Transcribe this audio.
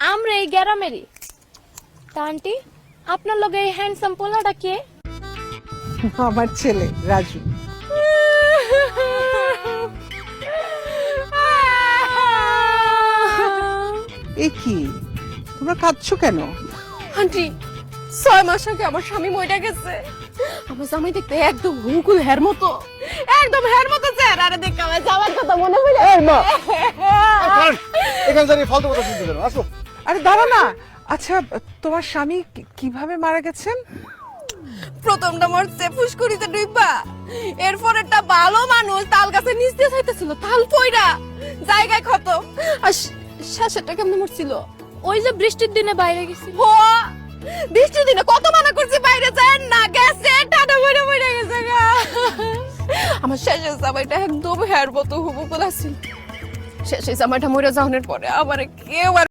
আমরা এই গ্রামেরই। তা আন্টি, আপনার লগে এই হ্যান্ডসাম পোলাটা কে? আমার ছেলে রাজু। এ কি, তোমরা কাঁদছো কেন? আন্টি, 6 মাস আগে আমার স্বামী মরে গেছে। আমার জামাই দেখতে একদম হুকুল হের মতো, একদম হের মতো চেহারা। আরে দেখে আমার জামার কথা মনে পড়ে। এই মা, এখানে দাঁড়িয়ে ফালতু কথা শুনতে কেন? আসো। আরে দাঁড়া না। আচ্ছা, তোমার স্বামী কিভাবে মারা গেছেন? প্রথমটা মরছে ফুসকুড়িতে ডুইবা, এরপর একটা ভালো মানুষ তাল গাছে নিচ দিয়ে যাইতেছিল, তাল পইরা জায়গায় ক্ষত। আর শেষেরটা কেমনে মরছিল? ওই যে বৃষ্টির দিনে বাইরে গেছিল। ও বৃষ্টির দিনে কত মানা করছি বাইরে যায় না, গেছে টাটা মরে মরে গেছে গা। আমার শেষের জামাইটা একদম হেয়ার মতো হুবু ছিল। শেষে জামাইটা মরে যাওয়ার পরে আমার কেউ আর